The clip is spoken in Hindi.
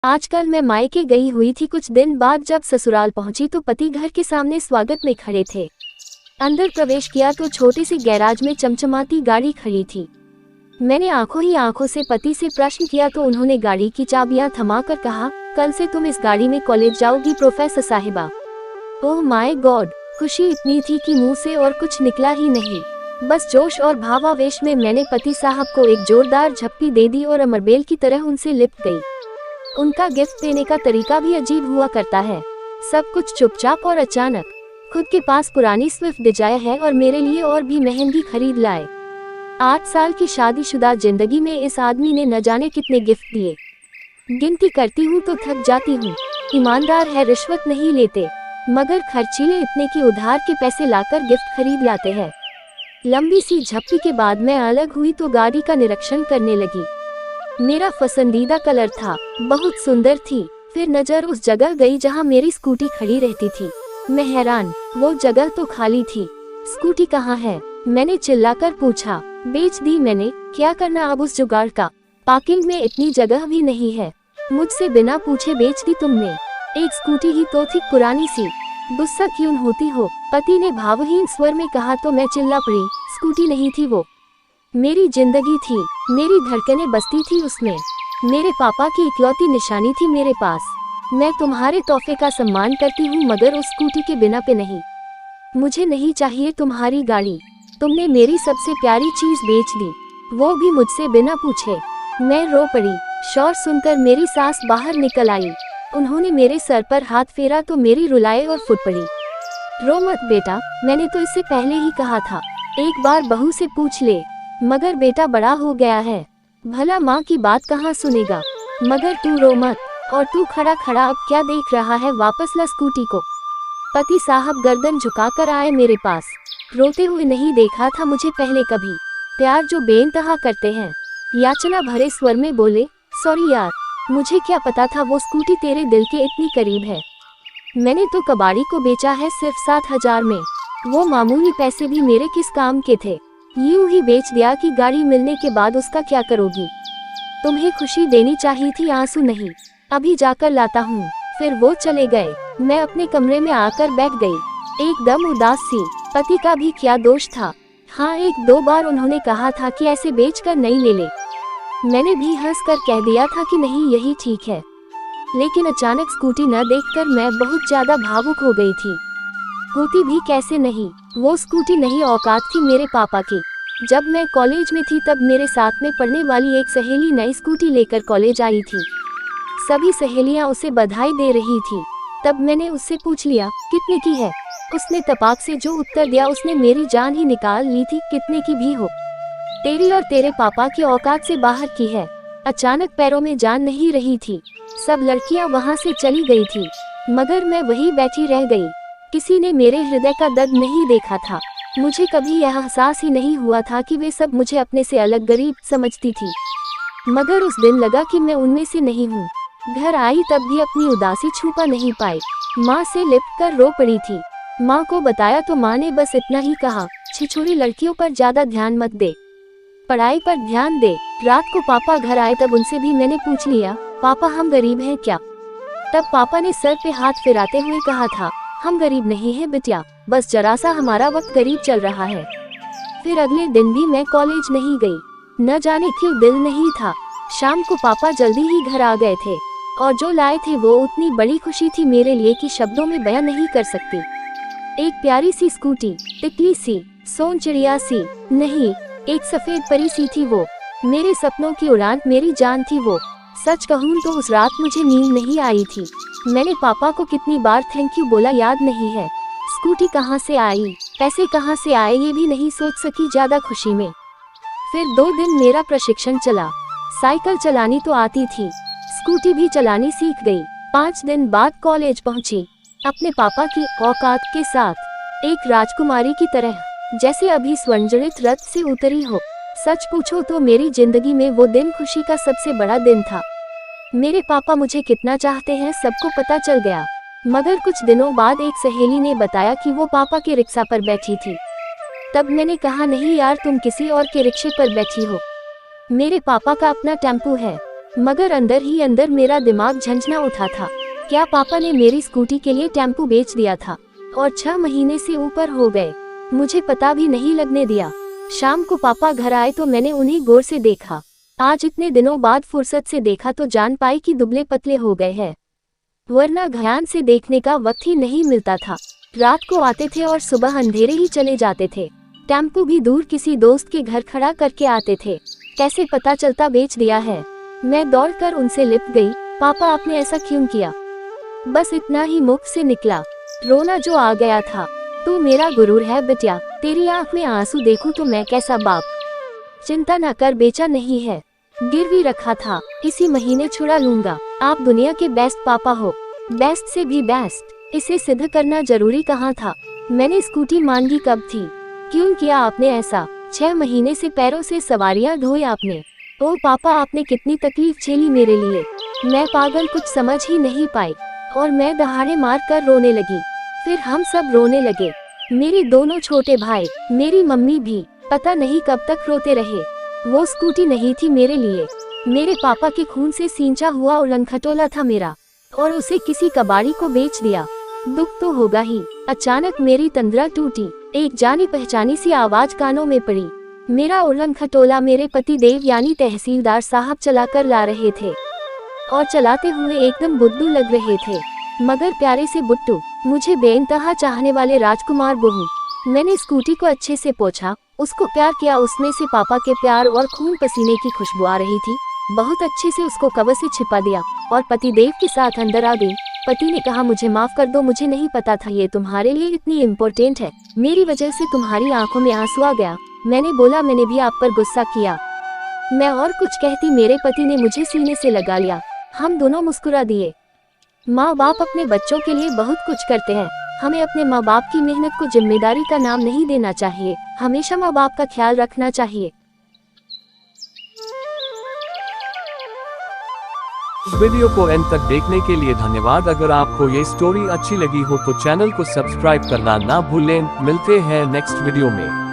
आजकल मैं मायके गई हुई थी। कुछ दिन बाद जब ससुराल पहुंची तो पति घर के सामने स्वागत में खड़े थे। अंदर प्रवेश किया तो छोटी सी गैराज में चमचमाती गाड़ी खड़ी थी। मैंने आंखों ही आंखों से पति से प्रश्न किया तो उन्होंने गाड़ी की चाबियां थमाकर कहा, कल से तुम इस गाड़ी में कॉलेज जाओगी प्रोफेसर साहिबा। ओह माय गॉड, खुशी इतनी थी कि मुंह से और कुछ निकला ही नहीं। बस जोश और भावावेश में मैंने पति साहब को एक जोरदार झप्पी दे दी और अमरबेल की तरह उनसे लिपट गई। उनका गिफ्ट देने का तरीका भी अजीब हुआ करता है। सब कुछ चुपचाप और अचानक। खुद के पास पुरानी स्विफ्ट डिजायर है और मेरे लिए और भी महंगी खरीद लाए। 8 साल की शादीशुदा जिंदगी में इस आदमी ने न जाने कितने गिफ्ट दिए। गिनती करती हूँ तो थक जाती हूँ। ईमानदार है, रिश्वत नहीं लेते, मगर खर्चीले इतने कि उधार के पैसे लाकर गिफ्ट खरीद लाते हैं। लंबी सी झप्पी के बाद मैं अलग हुई तो गाड़ी का निरीक्षण करने लगी। मेरा पसंदीदा कलर था, बहुत सुंदर थी। फिर नजर उस जगह गई जहां मेरी स्कूटी खड़ी रहती थी। मैं हैरान, वो जगह तो खाली थी। स्कूटी कहाँ है? मैंने चिल्लाकर पूछा। बेच दी मैंने। क्या करना अब उस जुगाड़ का? पार्किंग में इतनी जगह भी नहीं है। मुझसे बिना पूछे बेच दी तुमने? एक स्कूटी ही तो थी, पुरानी सी। गुस्सा क्यों होती हो? पति ने भावहीन स्वर में कहा तो मैं चिल्ला पड़ी। स्कूटी नहीं थी वो, मेरी जिंदगी थी। मेरी धड़कनें बसती थी उसमें। मेरे पापा की इकलौती निशानी थी मेरे पास। मैं तुम्हारे तोहफे का सम्मान करती हूँ, मगर उस स्कूटी के बिना पे नहीं। मुझे नहीं चाहिए तुम्हारी गाड़ी। तुमने मेरी सबसे प्यारी चीज बेच दी, वो भी मुझसे बिना पूछे। मैं रो पड़ी। शोर सुनकर मेरी सास बाहर निकल आई। उन्होंने मेरे सर पर हाथ फेरा तो मेरी रुलाए और फुट पड़ी। रो मत बेटा, मैंने तो इससे पहले ही कहा था, एक बार बहू से पूछ ले। मगर बेटा बड़ा हो गया है, भला माँ की बात कहाँ सुनेगा। मगर तू रो मत। और तू खड़ा खड़ा अब क्या देख रहा है? वापस ला स्कूटी को। पति साहब गर्दन झुकाकर आए मेरे पास। रोते हुए नहीं देखा था मुझे पहले कभी। प्यार जो बेइंतहा करते हैं। याचना भरे स्वर में बोले, सॉरी यार, मुझे क्या पता था वो स्कूटी तेरे दिल के इतनी करीब है। मैंने तो कबाड़ी को बेचा है सिर्फ 7,000 में। वो मामूली पैसे भी मेरे किस काम के थे। यूं ही बेच दिया कि गाड़ी मिलने के बाद उसका क्या करोगी? तुम्हें खुशी देनी चाहिए थी, आंसू नहीं। अभी जाकर लाता हूँ। फिर वो चले गए। मैं अपने कमरे में आकर बैठ गई, एकदम उदास सी। पति का भी क्या दोष था? हाँ, 1-2 बार उन्होंने कहा था कि ऐसे बेचकर नई ले ले। मैंने भी हंसकर कह दिया था कि नहीं, यही ठीक है। लेकिन अचानक स्कूटी न देखकर मैं बहुत ज्यादा भावुक हो गई थी। होती भी कैसे नहीं, वो स्कूटी नहीं औकात थी मेरे पापा की। जब मैं कॉलेज में थी तब मेरे साथ में पढ़ने वाली एक सहेली नई स्कूटी लेकर कॉलेज आई थी। सभी सहेलियां उसे बधाई दे रही थी। तब मैंने उससे पूछ लिया, कितने की है? उसने तपाक से जो उत्तर दिया उसने मेरी जान ही निकाल ली थी। कितने की भी हो, तेरी और तेरे पापा की औकात से बाहर की है। अचानक पैरों में जान नहीं रही थी। सब लड़कियां वहां से चली गई थी, मगर मैं वहीं बैठी रह गई। किसी ने मेरे हृदय का दर्द नहीं देखा था। मुझे कभी यह एहसास ही नहीं हुआ था कि वे सब मुझे अपने से अलग गरीब समझती थी। मगर उस दिन लगा कि मैं उनमें से नहीं हूँ। घर आई तब भी अपनी उदासी छुपा नहीं पाई। माँ से लिपटकर रो पड़ी थी। माँ को बताया तो माँ ने बस इतना ही कहा, छिछोरी लड़कियों पर ज्यादा ध्यान मत दे, पढ़ाई पर ध्यान दे। रात को पापा घर आए तब उनसे भी मैंने पूछ लिया, पापा हम गरीब हैं क्या? तब पापा ने सर पे हाथ फिराते हुए कहा था, हम गरीब नहीं हैं बिटिया, बस जरा सा हमारा वक्त गरीब चल रहा है। फिर अगले दिन भी मैं कॉलेज नहीं गई। न जाने क्यों दिल नहीं था। शाम को पापा जल्दी ही घर आ गए थे और जो लाए थे वो उतनी बड़ी खुशी थी मेरे लिए कि शब्दों में बयां नहीं कर सकती। एक प्यारी सी स्कूटी, तितली सी, सोन चिड़िया सी नहीं, एक सफेद परी सी थी वो। मेरे सपनों की उड़ान, मेरी जान थी वो। सच कहूँ तो उस रात मुझे नींद नहीं आई थी। मैंने पापा को कितनी बार थैंक यू बोला याद नहीं है। स्कूटी कहाँ से आई, पैसे कहाँ से आए, ये भी नहीं सोच सकी ज्यादा खुशी में। फिर 2 दिन मेरा प्रशिक्षण चला। साइकिल चलानी तो आती थी, स्कूटी भी चलानी सीख गई। 5 दिन बाद कॉलेज पहुंची, अपने पापा की औकात के साथ, एक राजकुमारी की तरह, जैसे अभी स्वर्णजड़ित रथ से उतरी हो। सच पूछो तो मेरी जिंदगी में वो दिन खुशी का सबसे बड़ा दिन था। मेरे पापा मुझे कितना चाहते हैं सबको पता चल गया। मगर कुछ दिनों बाद एक सहेली ने बताया कि वो पापा के रिक्शा पर बैठी थी। तब मैंने कहा, नहीं यार, तुम किसी और के रिक्शे पर बैठी हो। मेरे पापा का अपना टेम्पो है। मगर अंदर ही अंदर मेरा दिमाग झंझना उठा था। क्या पापा ने मेरी स्कूटी के लिए टेम्पो बेच दिया था? और 6 महीने से ऊपर हो गए, मुझे पता भी नहीं लगने दिया। शाम को पापा घर आए तो मैंने उन्हें गौर से देखा। आज इतने दिनों बाद फुर्सत से देखा तो जान पाई कि दुबले पतले हो गए हैं, वरना ध्यान से देखने का वक्त ही नहीं मिलता था। रात को आते थे और सुबह अंधेरे ही चले जाते थे। टेम्पो भी दूर किसी दोस्त के घर खड़ा करके आते थे। कैसे पता चलता बेच दिया है? मैं दौड़कर उनसे लिप गई। पापा आपने ऐसा क्यों किया? बस इतना ही मुख से निकला। रोना जो आ गया था। तू मेरा गुरूर है बिटिया, तेरी आंख में आंसू देखूं तो मैं कैसा बाप। चिंता न कर, बेचा नहीं है, गिरवी रखा था, इसी महीने छुड़ा लूंगा। आप दुनिया के बेस्ट पापा हो, बेस्ट से भी बेस्ट। इसे सिद्ध करना जरूरी कहाँ था? मैंने स्कूटी मांगी कब थी? क्यों किया आपने ऐसा? 6 महीने से पैरों से सवारियां ढोई आपने। ओ पापा, आपने कितनी तकलीफ झेली मेरे लिए। मैं पागल, कुछ समझ ही नहीं पाई और मैं दहाड़े मार कर रोने लगी। फिर हम सब रोने लगे, मेरे दोनों छोटे भाई, मेरी मम्मी भी। पता नहीं कब तक रोते रहे। वो स्कूटी नहीं थी मेरे लिए, मेरे पापा के खून से सींचा हुआ उलंग खटोला था मेरा, और उसे किसी कबाड़ी को बेच दिया। दुख तो होगा ही। अचानक मेरी तंद्रा टूटी। एक जानी पहचानी सी आवाज कानों में पड़ी। मेरा उलंग खटोला मेरे पति देव यानी तहसीलदार साहब चलाकर ला रहे थे, और चलाते हुए एकदम बुद्धू लग रहे थे, मगर प्यारे से बुट्टू। मुझे बेइंतहा चाहने वाले राजकुमार बहू। मैंने स्कूटी को अच्छे से पोंछा, उसको प्यार किया। उसमें से पापा के प्यार और खून पसीने की खुशबू आ रही थी। बहुत अच्छे से उसको कवर से छिपा दिया और पति देव के साथ अंदर आ गई। पति ने कहा, मुझे माफ कर दो, मुझे नहीं पता था ये तुम्हारे लिए इतनी इम्पोर्टेंट है। मेरी वजह से तुम्हारी आंखों में आंसू आ गया। मैंने बोला, मैंने भी आप पर गुस्सा किया। मैं और कुछ कहती, मेरे पति ने मुझे सीने से लगा लिया। हम दोनों मुस्कुरा दिए। माँ बाप अपने बच्चों के लिए बहुत कुछ करते हैं। हमें अपने माँ बाप की मेहनत को जिम्मेदारी का नाम नहीं देना चाहिए। हमेशा माँ बाप का ख्याल रखना चाहिए। वीडियो को एंड तक देखने के लिए धन्यवाद। अगर आपको ये स्टोरी अच्छी लगी हो तो चैनल को सब्सक्राइब करना ना भूलें। मिलते हैं नेक्स्ट वीडियो में।